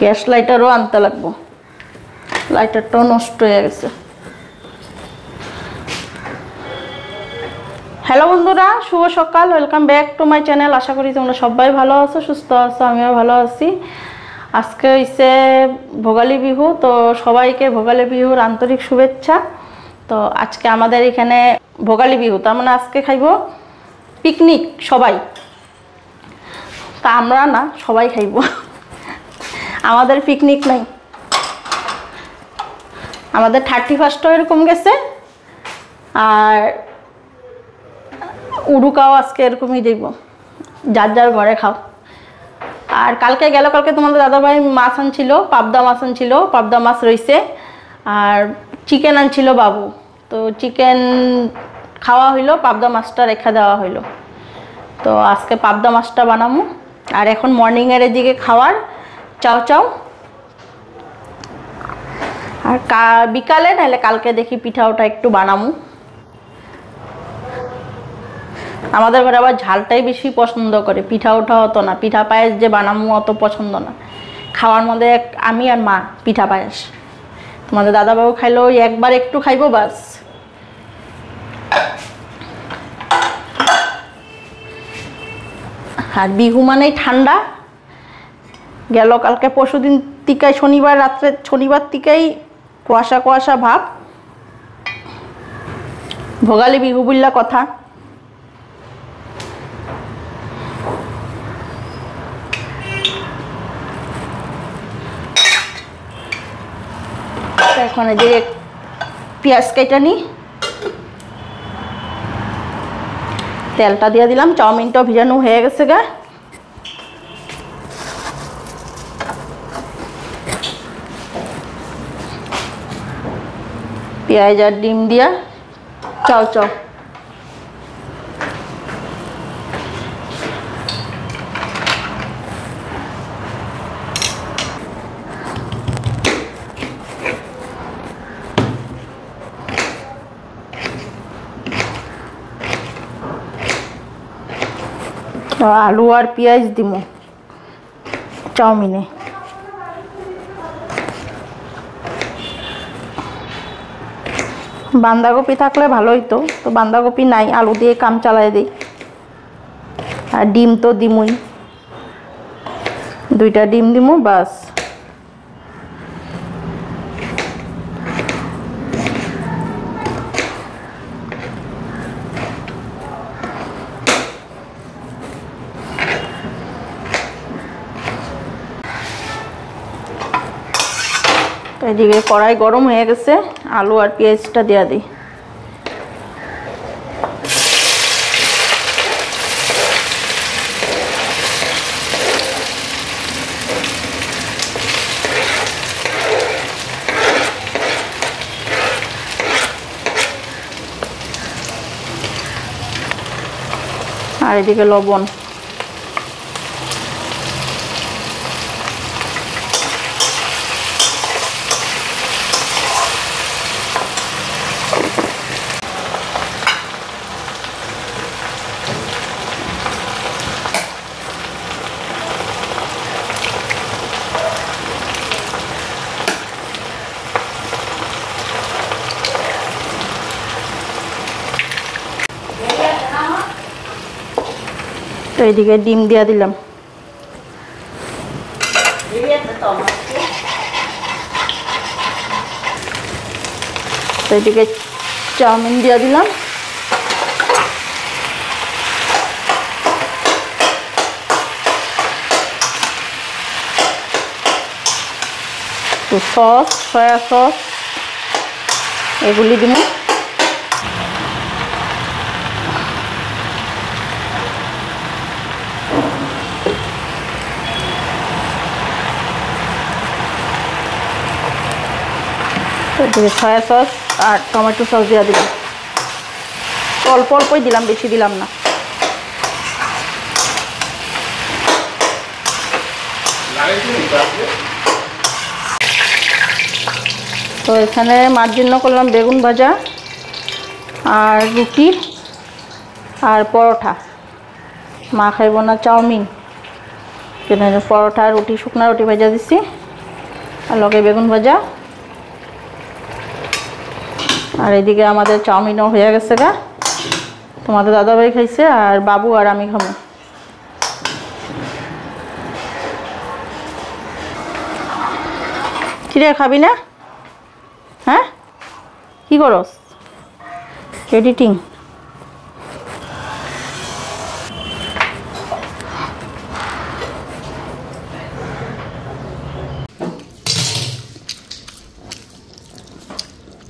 Gas লাইটারও আনতে লাগবো, লাইটারটাও নষ্ট হয়ে গেছে। হ্যালো বন্ধুরা, শুভ সকাল, welcome back to my channel. আশা করি তোমরা সবাই ভালো আছো, সুস্থ আছো, আমিও ভালো আছি। আজকে হচ্ছে ভোগালী বিহু, তো সবাইকে ভোগালী বিহুর আন্তরিক শুভেচ্ছা। তো আজকে আমাদের এখানে ভোগালী বিহু, তার মানে আজকে খাইব পিকনিক সবাই। তা আমরা না, সবাই খাইব, আমাদের পিকনিক নাই। আমাদের 31st এরকম গেছে, আর উড়ুকাও আজকে এরকমই দেব, যার যার ঘরে খাও। আর কালকে তোমাদের দাদাভাই মাছ আনছিল, পাবদা মাছ আনছিল, পাবদা মাছ রয়েছে, আর চিকেন আনছিল বাবু। তো চিকেন খাওয়া হইলো, পাবদা মাছটা রেখে দেওয়া হইলো। তো আজকে পাবদা মাছটা বানাবো। আর এখন মর্নিংয়ের এদিকে খাওয়ার চাও চাও, আর বিকালে নাহলে কালকে দেখি পিঠা ওটা একটু বানাবো। আমাদের ঘরে আবার ঝালটাই বেশি পছন্দ করে, পিঠা ওঠা হতো না। পিঠা পায়েস যে বানাবো অত পছন্দ না। খাওয়ার মধ্যে আমি আর মা পিঠা পায়েস, তোমাদের দাদাবাবু খাইলো ওই একবার একটু খাইবো বাস। আর বিহু মানেই ঠান্ডা। গেল কালকে পরশুদিন তিকাই শনিবার রাত্রে, শনিবার তিকাই কুয়াশা কুয়াশা ভাব। ভোগালী বিহু বললা কথা। এখন যে পেঁয়াজ কেটে নি, তেলটা দিয়ে দিলাম। চাউমিনটাও ভিজানো হয়ে গেছে গা। পেঁয়াজ আর ডিম দিয়া চাও চাও। আলু আর পেঁয়াজ দিব চাউমিনে। বাঁধাকপি থাকলে ভালো হইতো, তো বাঁধাকপি নাই, আলু দিয়ে কাম চালাই দিই। আর ডিম তো দিমুই, 2টা ডিম দিমু বাস। এদিকে কড়াই গরম হয়ে গেছে, আলু আর পেঁয়াজটা দেওয়া দিই। আর এদিকে লবণ। তো এইদিকে ডিম দিয়া দিলাম। তো এইদিকে চাউমিন দিয়া দিলাম। তো সস, সয়া সস এগুলি দিব। সয়া সস আর টমেটো সস দিয়ে দিলাম। অল্প অল্পই দিলাম, বেশি দিলাম না। তো এখানে মার জন্য করলাম বেগুন ভাজা আর রুটি আর পরোটা। মা খাইব না চাউমিন। পরোটা রুটি শুকনা রুটি ভাজা দিছি আর লগে বেগুন ভাজা। আর এদিকে আমাদের চাউমিনও হয়ে গেছে গা, তোমাদের দাদাভাই খাইছে আর বাবু আর আমি খাবো। কিরে খাবি না? হ্যাঁ কি করস? এডিটিং।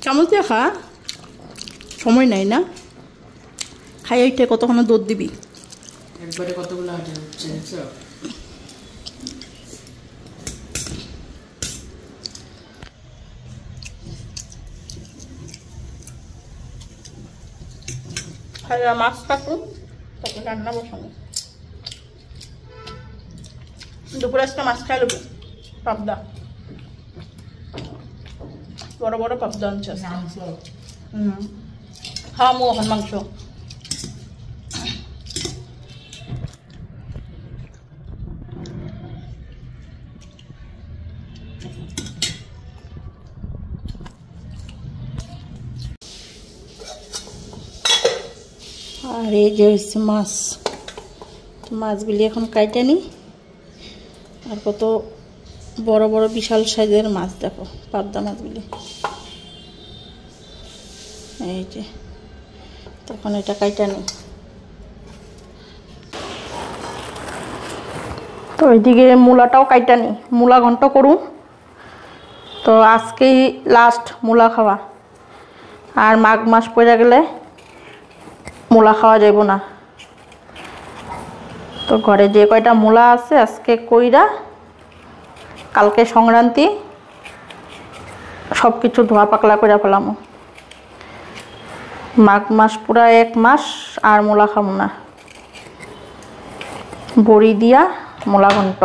চামচ দিয়ে খা, সময় নাই না, খাই ওইটা কতক্ষণ দুধ দিবি। একবারে কতগুলো আটা হচ্ছে দেখছো? খাইয়া মাছ কাটুন, তারপর রান্না বসানো। দুপুরে আজকে মাছ খাই লোক পাবদা, বড় বড় পাবদা আনছে। খাওয়া মো এখন মাংস। আর এই যে হচ্ছে মাছ, মাছগুলি এখন কাইটে নি। আর কত বড় বড় বিশাল সাইজের মাছ, দেখো পাবদা মাছগুলি। এই যে তখন এটা কাইটা নি। তো ওইদিকে মূলাটাও কাইটা নি, মূলা ঘন্ট করুন। তো আজকেই লাস্ট মূলা খাওয়া, আর মাঘ মাস পড়ে গেলে মূলা খাওয়া যাব না। তো ঘরে যে কয়টা মূলা আছে আজকে কইরা, কালকে সংক্রান্তি, সব কিছু ধোয়া পাকলা করে ফেলাম। মাঘ মাস পুরা 1 মাস আর মূলা খাবো না। বড়ি দিয়া মূলা ঘন্ট।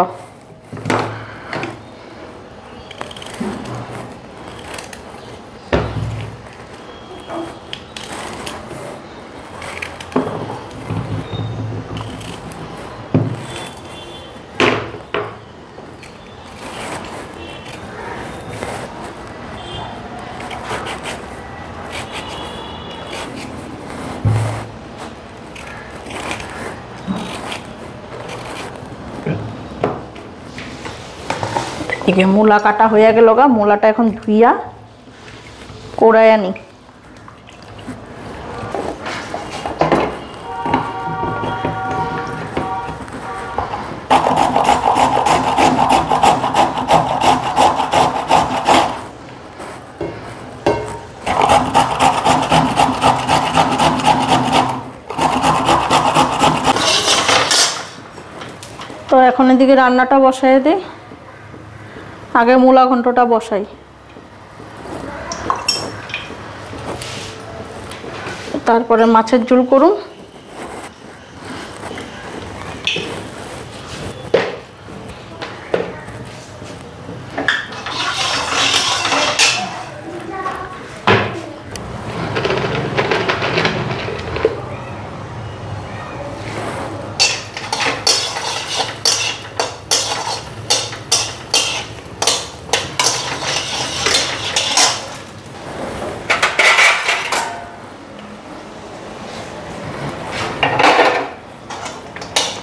এদিকে মূলা কাটা হয়ে গেল গা, মূলাটা এখন ধুইয়া কোড়াই আনি। তো এখন এদিকে রান্নাটা বসাই দিই, আগে মূলা ঘন্টটা বসাই। তারপরে মাছের ঝোল করুন।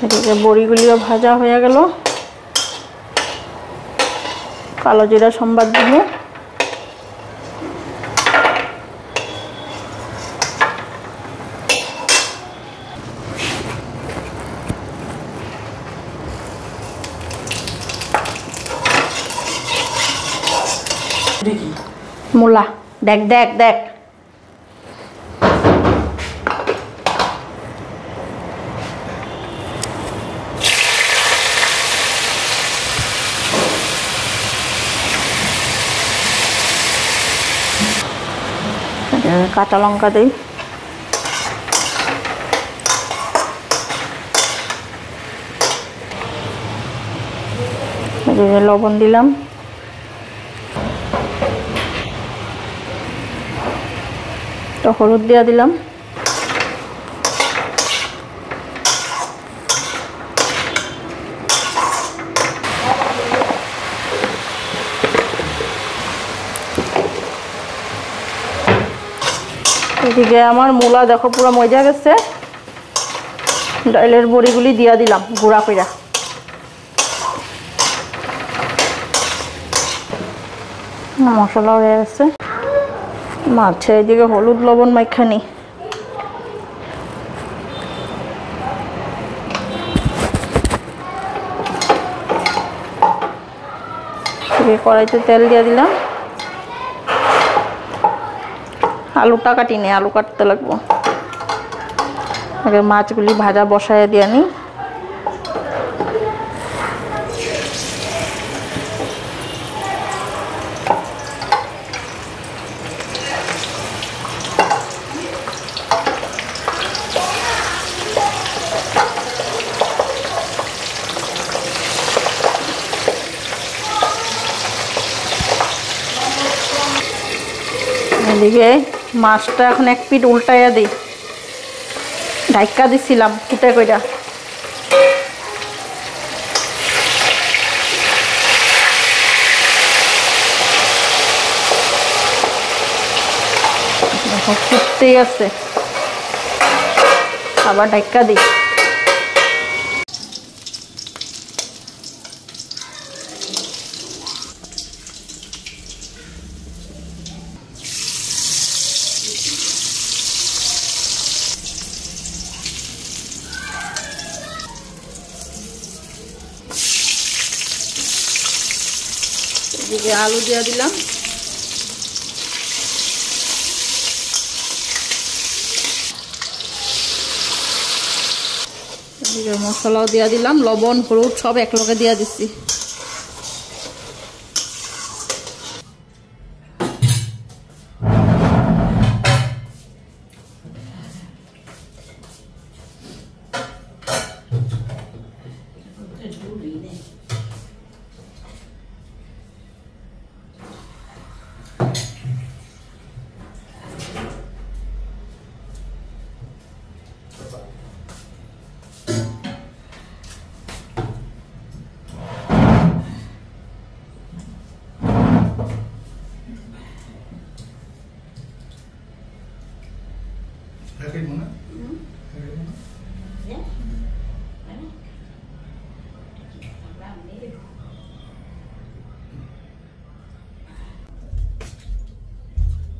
এদিকে বড়িগুলিও ভাজা হয়ে গেল, কালো জিরা সম্বাদ দিব। মূলা দেখ দেখ দেখ, কাঁচা লঙ্কা দিই। লবণ দিলাম, তো হলুদ দিয়া দিলাম। এদিকে আমার মূলা দেখো পুরো মজা গেছে, ডাইলের বড়িগুলি দিয়া দিলাম গুঁড়া কইরা। মশলা হয়ে গেছে, মাছে এদিকে হলুদ লবণ মাইখানি। কড়াইতে তেল দিয়ে দিলাম, আলুটা কাটি নে, আলু কাটতে লাগবো। আগে মাছগুলি ভাজা বসায় দিয়ে নি। এদিকে মাছটা এখন এক পিঠ উল্টাইয়া দিই, ঢাইকা দিছিলাম ফুটে কইরা। ফুটতেই আছে, আবার ঢাইকা দিই। এদিকে আলু দিয়ে দিলাম, এদিকে মশলাও দিয়ে দিলাম, লবণ হলুদ সব একলগে দিয়ে দিচ্ছি।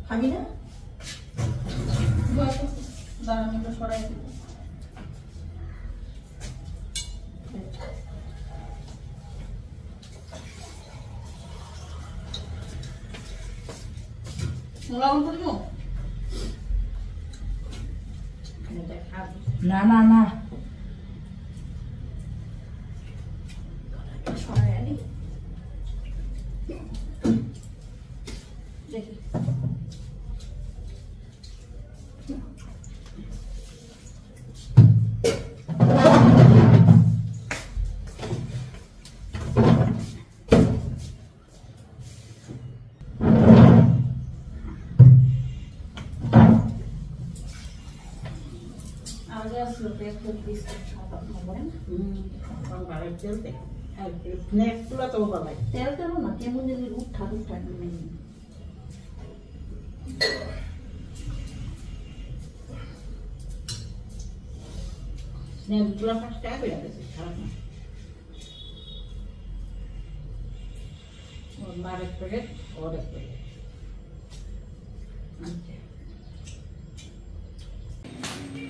খাবি না? দাঁড়ান একটু সরাই দিই। না না না দেখি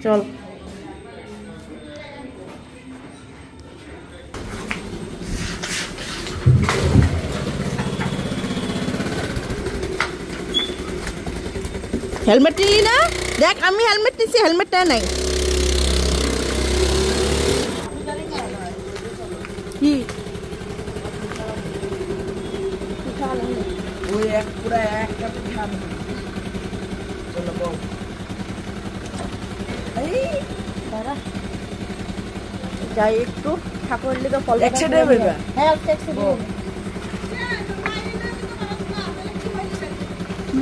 চল হেলমেট নিলি না? দেখ আমি হেলমেট নিছি, হেলমেটটা নাই। কি ওই এক পুরা একটা পিঠা চলো বউ এই দাঁড়া যাই একটু ঠাকুর লিগে ফল একসাথে বইবা। হ্যাঁ একসাথে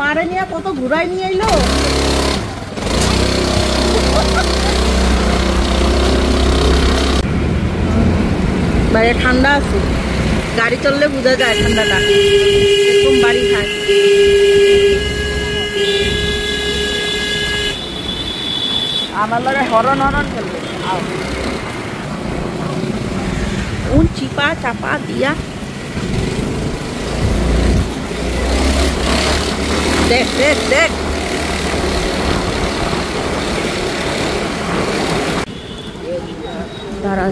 মারে নিয়ে কত ঘুরাই নিয়ে আইলো। বাইরে ঠান্ডা আছে, গাড়ি চললে বোঝা যায় ঠান্ডাটা, এরকম বাড়ি খায়। আমার লগে হরণ হরণ খেলবে আও উন চিপা চাপা দিয়া দেখ দেখ দেখ দাঁড়া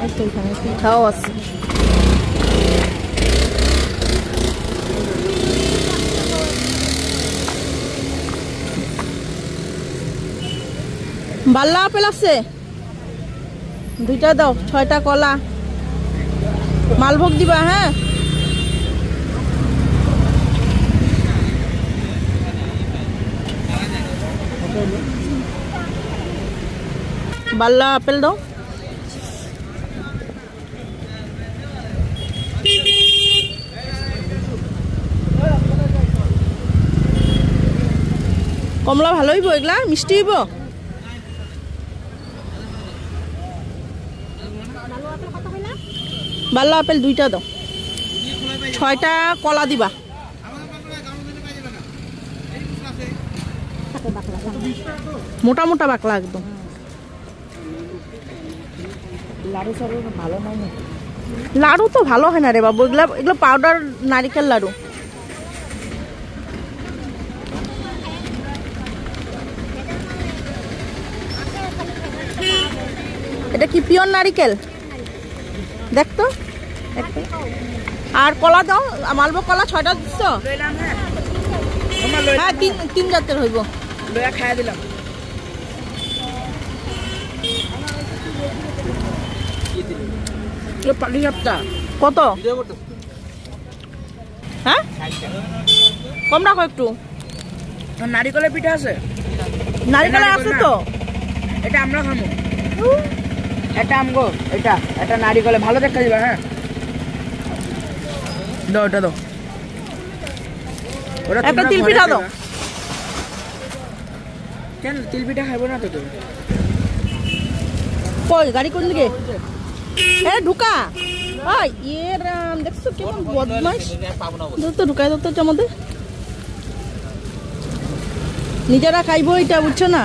এই তো এখানে পিঠাও আছে বাল্লা আপেল আছে দুইটা দাও 6টা কলা মালভোগ দিবা হ্যাঁ বাল্লা আপেল দাও কমলা ভালো হইব এগুলা মিষ্টি হইব বাল্লা আপেল দুইটা দাও 6টা কলা দিবা মোটা মোটা বাকলা একদম লাড়ু সাড়ু ভালো নয় নাকি লাড়ু তো ভালো হয় না রে বাবু এগুলা এগুলো পাউডার নারিকেল লাড়ু এটা কি পিওর নারিকেল দেখ তো আর কলা দাও মালভোগ কলা 6টা দিচ্ছ লইলাম হ্যাঁ হ্যাঁ তিন জাতের হইব লইয়া খাইয়া দিলাম পানি সাপটা কত হ্যাঁ কম রাখো একটু নারিকলের পিঠা আছে নারিকেল আছে তো এটা আমরা খামো এটা আমগো এটা নারিকলে ভালো দেখা দিবা হ্যাঁ দাও এটা দাও ওরা একটা তিল পিঠা দাও কেন তিল পিঠা খাইবো না তো তুমি কই গাড়ি কোন দিকে এ ঢুকা ওই এ রাম দেখছো কেমন বদমাইশ তো ঢুকাই দাও তো মধ্যে নিজেরা খাইবো এটা বুঝছো না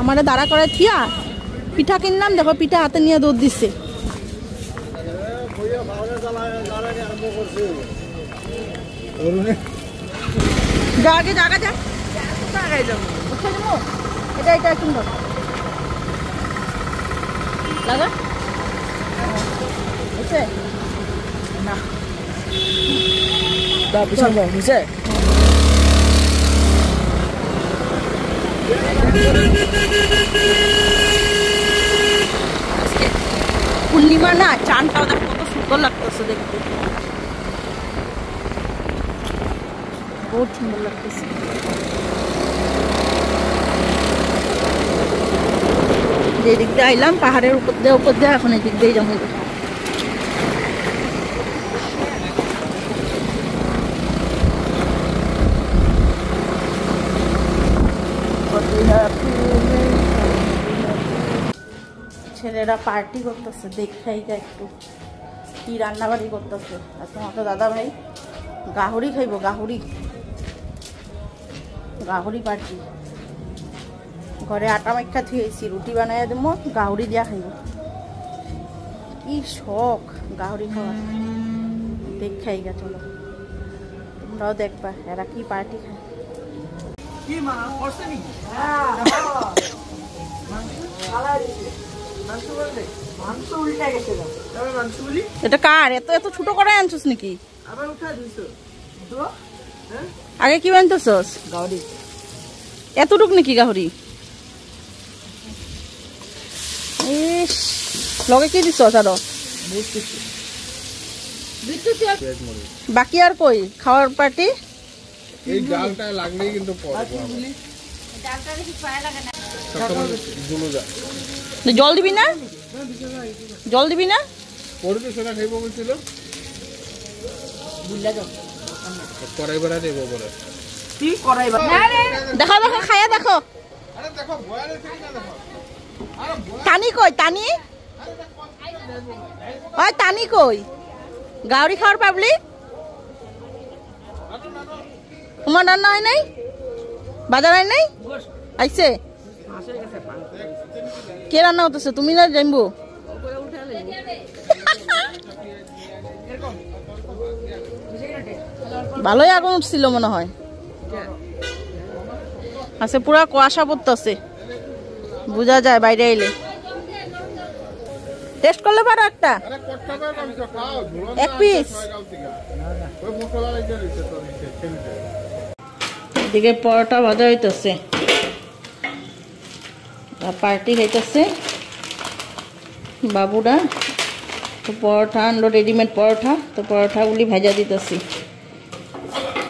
আমারে দাঁড়া করে থিয়া পিঠা কিনলাম দেখো পিঠা হাতে নিয়ে দৌড় দিচ্ছে যা আগে জায়গা যা এটা এটা কিনবো লাগা বুঝছে না তা পিছন দাও বুঝছে পূর্ণিমা না চানটাও দেখো কত সুন্দর লাগতেছে দেখতে বহুত সুন্দর লাগতেছে যেদিক দিয়ে আইলাম পাহাড়ের উপর দিয়ে এখন এদিক দিয়ে যাবো ছেলেরা পার্টি করতেছে দেখাই যা একটু কি রান্নাবাড়ি করতেছে আর তোমাকে দাদা ভাই গাহরি খাইব গাহরি পার্টি ঘরে আটা মাইখা থুয়েছি রুটি বানাই দেবো গাহরি দিয়া খাইব কি শখ গাহরি খাওয়ার দেখাই গা চলো তোমরাও দেখবা এরা কি পার্টি খায় এটা কার এত এত ছোট করে আনছিস নাকি আগে কি বানতেছস গাহরি এতটুক নাকি গাহরি ইস লগে কি দিছস আরো বাকি আর কই খাওয়ার পার্টি এই ডালটা লাগলেই কিন্তু জল দিবি না পড়বে সোনা খাইব বলছিল কড়াই বেড়া দেবো বলে কি করাইবা দেখো খায়া দেখো আরে দেখো বয়ালে থেকে না দেখো টানি কই টানি ওই টানি কই গাউরি খাওয়ার পাবলিক তোমার রান্না হয় নাই? বাজার হয় নাই? আইছে? কে রান্না হতেছে, তুমি না জানবো? ভালোই আগুন উঠছিল মনে হয়। আচ্ছা, পুরা কুয়াশা পড়তেছে, বোঝা যায় বাইরে এলে। টেস্ট করলে পারো একটা, আরে কত টাকা দাম তো খাও ঝুলন এক পিস। ওই মশলা লাগে দিতে তো খেলতে এদিকে পরোটা ভাজা হইতেছে, পার্টি খাইতেছে বাবুরা। তো পরোটা আনলো, রেডিমেড পরোটা, তো পরোটাগুলি ভাজা দিতেছি।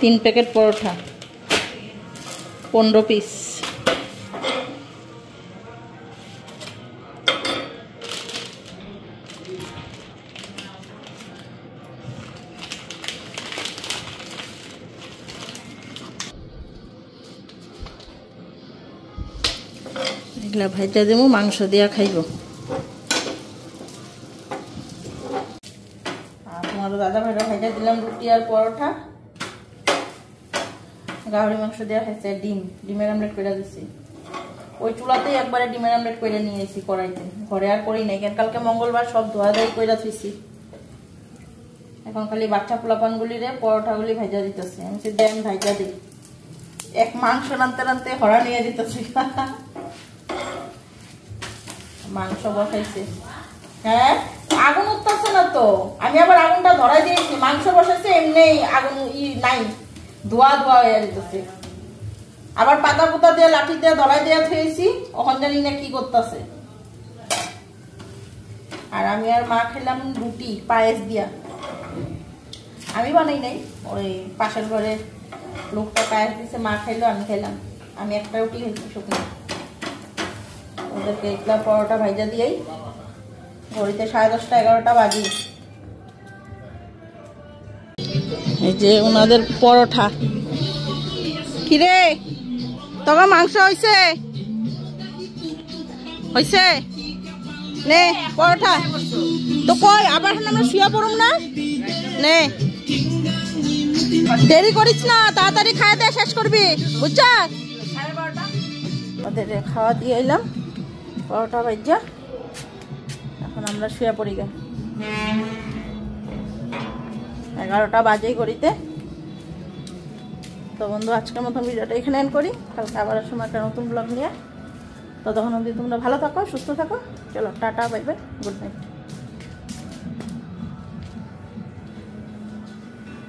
3 প্যাকেট পরোটা, 15 পিস। এগুলা ভাজা দেবো, মাংস দিয়া খাইব। আর তোমার দাদা ভাইরা ভাজা দিলাম রুটি আর পরোটা। গাহরি মাংস দেওয়া খাইছে, ডিমের আমলেট করে দিচ্ছি। ওই চুলাতেই একবারে ডিমের আমলেট করে নিয়েছি কড়াইতে, ঘরে আর করি নাই, কালকে মঙ্গলবার সব ধোয়া ধোয়াই করে থুইছি। এখন খালি বাচ্চা পোলাপানগুলিরে পরোটাগুলি ভাজা দিতেছি। আমি সে দেন ভাজা দিই, এক মাংস রানতে রানতে হরা নিয়ে দিতেছি। মাংস বসাইছে, হ্যাঁ আগুন উঠতেছে না তো, আমি আবার আগুনটা ধরাই দিয়েছি। মাংস বসাইছে এমনি, আগুন নাই, ধোয়া ধোয়া হয়ে যেতেছে। আবার পাতা পুতা দিয়ে লাঠি দিয়ে ধরাই দিয়ে থুয়েছি, ওখান জানি না কি করতেছে। আর আমি আর মা খেলাম রুটি পায়েস দিয়া। আমি বানাই নাই, ওই পাশের ঘরে লোকটা পায়েস দিছে, মা খাইলো, আমি খাইলাম। আমি একটা রুটি খাইছি শুকনো। ওদেরকে একলা পরোটা ভাজা দিয়েই ঘড়িতে 10:30 11টা বাজি। এই যে ওনাদের পরোটা। কিরে তখন মাংস হয়েছে হয়েছে নে পরোটা তো কই, আবার আমরা শুয়ে পড়ুম না? নে দেরি করিস না, তাড়াতাড়ি খাওয়া দিয়ে শেষ করবি, বুঝছ? ওদের খাওয়া দিয়ে এলাম পরোটা ভাজা, এখন আমরা শুয়ে পড়ি গে। 11টা বাজেই করিতে। তো বন্ধু, আজকের মতন ভিডিওটা এখানে এন্ড করি। কালকে আবার সময় একটা নতুন ব্লগ নিয়ে। ততক্ষণ অবধি তোমরা ভালো থাকো, সুস্থ থাকো। চলো tata, bye bye, good night.